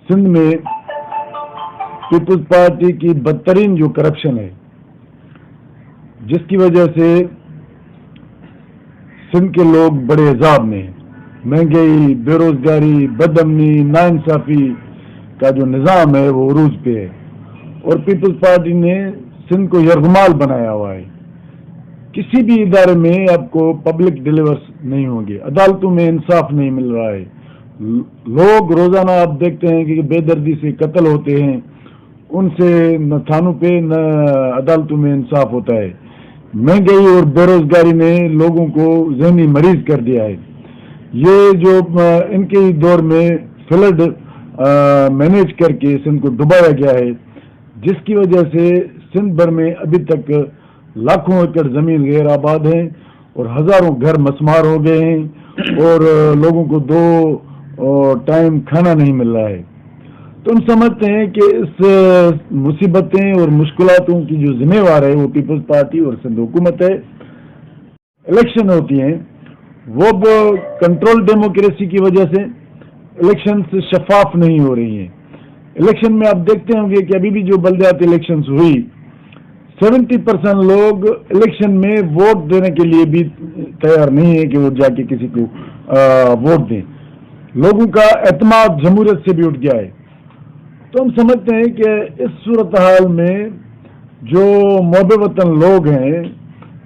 سندھ میں Peoples party کی بدترین جو کرپشن ہے، جس کی وجہ سے سندھ کے لوگ بڑے عذاب میں ہیں، مہنگائی، بے روزگاری، بد امنی، ناانصافی کا جو نظام ہے وہ عروج پہ ہے، اور پیپلز پارٹی نے سندھ کو یرغمال بنایا ہوا ہے۔ کسی بھی ادارے میں آپ کو پبلک ڈیلیورس نہیں ہوں گے، عدالتوں میں انصاف نہیں مل رہا ہے، لوگ روزانہ آپ دیکھتے ہیں کہ بے دردی سے قتل ہوتے ہیں، ان سے نہ تھانوں پہ نہ عدالتوں میں انصاف ہوتا ہے۔ مہنگائی اور بے روزگاری نے لوگوں کو ذہنی مریض کر دیا ہے۔ یہ جو ان کے دور میں فلڈ مینیج کر کے سندھ کو ڈبایا گیا ہے، جس کی وجہ سے سندھ بھر میں ابھی تک لاکھوں ایکڑ زمین غیر آباد ہیں اور ہزاروں گھر مسمار ہو گئے ہیں، اور لوگوں کو 2 ٹائم کھانا نہیں مل رہا ہے۔ تو ہم سمجھتے ہیں کہ اس مصیبتیں اور مشکلاتوں کی جو ذمہ وار ہے وہ پیپلز پارٹی اور سندھ حکومت ہے۔ الیکشن ہوتی ہیں وہ کنٹرول ڈیموکریسی کی وجہ سے الیکشنز شفاف نہیں ہو رہی ہیں۔ الیکشن میں آپ دیکھتے ہوں گے کہ ابھی بھی جو بلدیاتی الیکشنز ہوئی، 70% لوگ الیکشن میں ووٹ دینے کے لیے بھی تیار نہیں ہے کہ وہ جا کے کسی کو ووٹ دیں۔ لوگوں کا اعتماد جمہوریت سے بھی اٹھ گیا ہے۔ تو ہم سمجھتے ہیں کہ اس صورتحال میں جو محب وطن لوگ ہیں،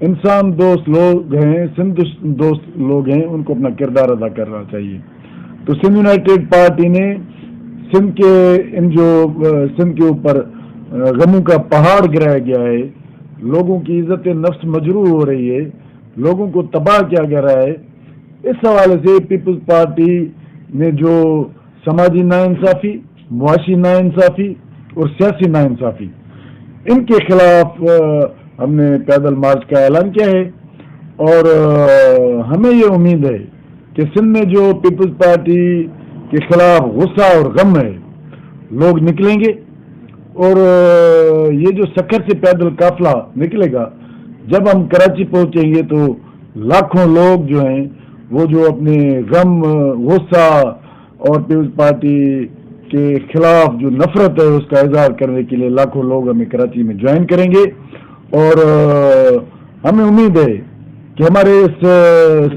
انسان دوست لوگ ہیں، سندھ دوست لوگ ہیں، ان کو اپنا کردار ادا کرنا چاہیے۔ تو سندھ یونائیٹڈ پارٹی نے سندھ کے اوپر غموں کا پہاڑ گرایا گیا ہے، لوگوں کی عزت نفس مجروح ہو رہی ہے، لوگوں کو تباہ کیا جا رہا ہے۔ اس حوالے سے پیپلز پارٹی نے جو سماجی ناانصافی، معاشی ناانصافی اور سیاسی ناانصافی، ان کے خلاف ہم نے پیدل مارچ کا اعلان کیا ہے، اور ہمیں یہ امید ہے کہ سندھ میں جو پیپلز پارٹی کے خلاف غصہ اور غم ہے، لوگ نکلیں گے، اور یہ جو سکھر سے پیدل قافلہ نکلے گا، جب ہم کراچی پہنچیں گے تو لاکھوں لوگ جو ہیں وہ جو اپنے غم، غصہ اور پیپلز پارٹی کے خلاف جو نفرت ہے اس کا اظہار کرنے کے لیے لاکھوں لوگ ہمیں کراچی میں جوائن کریں گے، اور ہمیں امید ہے کہ ہمارے اس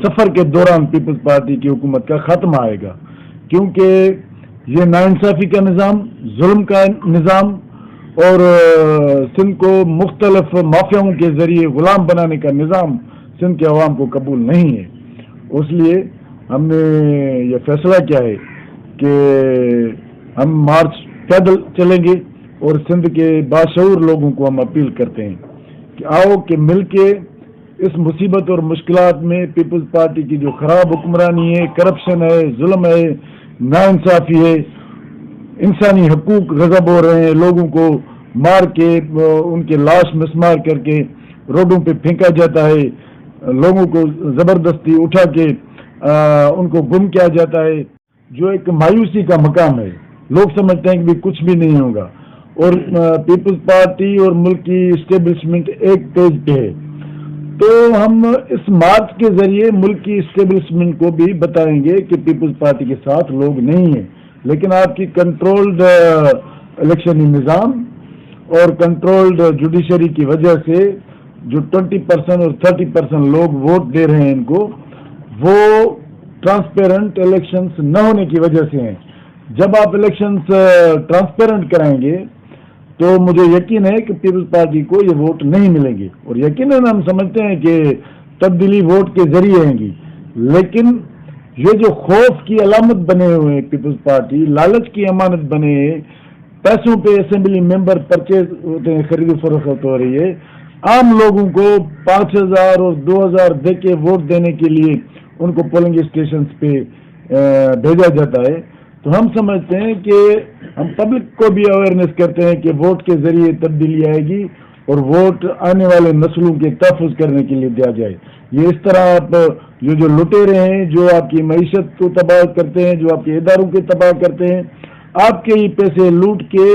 سفر کے دوران پیپلز پارٹی کی حکومت کا خاتمہ آئے گا، کیونکہ یہ ناانصافی کا نظام، ظلم کا نظام اور سندھ کو مختلف مافیاؤں کے ذریعے غلام بنانے کا نظام سندھ کے عوام کو قبول نہیں ہے۔ اس لیے ہم نے یہ فیصلہ کیا ہے کہ ہم مارچ پیدل چلیں گے، اور سندھ کے باشعور لوگوں کو ہم اپیل کرتے ہیں کہ آؤ کہ مل کے اس مصیبت اور مشکلات میں پیپلز پارٹی کی جو خراب حکمرانی ہے، کرپشن ہے، ظلم ہے، ناانصافی ہے، انسانی حقوق غصب ہو رہے ہیں، لوگوں کو مار کے ان کے لاش مسمار کر کے روڈوں پہ پھینکا جاتا ہے، لوگوں کو زبردستی اٹھا کے ان کو گم کیا جاتا ہے، جو ایک مایوسی کا مقام ہے۔ لوگ سمجھتے ہیں کہ بھی کچھ بھی نہیں ہوگا، اور پیپلز پارٹی اور ملک کی اسٹیبلشمنٹ ایک پیج پہ ہے۔ تو ہم اس مارچ کے ذریعے ملک کی اسٹیبلشمنٹ کو بھی بتائیں گے کہ پیپلز پارٹی کے ساتھ لوگ نہیں ہیں، لیکن آپ کی کنٹرولڈ الیکشنی نظام اور کنٹرولڈ جوڈیشری کی وجہ سے جو 20% اور 30% لوگ ووٹ دے رہے ہیں ان کو، وہ ٹرانسپیرنٹ الیکشنز نہ ہونے کی وجہ سے ہیں۔ جب آپ الیکشنز ٹرانسپیرنٹ کرائیں گے تو مجھے یقین ہے کہ پیپلز پارٹی کو یہ ووٹ نہیں ملیں گے، اور یقیناً ہم سمجھتے ہیں کہ تبدیلی ووٹ کے ذریعے آئیں گی، لیکن یہ جو خوف کی علامت بنے ہوئے ہیں پیپلز پارٹی، لالچ کی امانت بنے ہیں، پیسوں پہ اسمبلی ممبر پرچیز ہوتے ہیں، خرید و فروخت ہو رہی ہے، عام لوگوں کو 5,000 اور 2,000 دے کے ووٹ دینے کے لیے ان کو پولنگ اسٹیشنز پہ بھیجا جاتا ہے۔ تو ہم سمجھتے ہیں کہ ہم پبلک کو بھی اویئرنیس کرتے ہیں کہ ووٹ کے ذریعے تبدیلی آئے گی، اور ووٹ آنے والے نسلوں کے تحفظ کرنے کے لیے دیا جائے۔ یہ اس طرح آپ یہ جو لٹیرے ہیں، جو آپ کی معیشت کو تباہ کرتے ہیں، جو آپ کے اداروں کے تباہ کرتے ہیں، آپ کے ہی پیسے لوٹ کے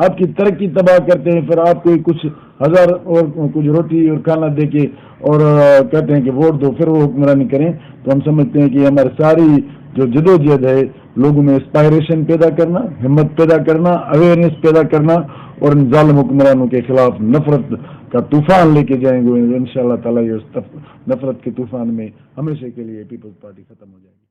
آپ کی ترقی تباہ کرتے ہیں، پھر آپ کو کچھ ہزار اور کچھ روٹی اور کھانا دے کے اور کہتے ہیں کہ ووٹ دو، پھر وہ حکمرانی کریں، تو ہم سمجھتے ہیں کہ ہماری ساری جو جدوجہد ہے لوگوں میں انسپائریشن پیدا کرنا، ہمت پیدا کرنا، اویئرنیس پیدا کرنا، اور ان ظالم حکمرانوں کے خلاف نفرت کا طوفان لے کے جائیں گے، ان شاء اللہ تعالیٰ یہ نفرت کے طوفان میں ہمیشہ کے لیے پیپلز پارٹی ختم ہو جائے گی۔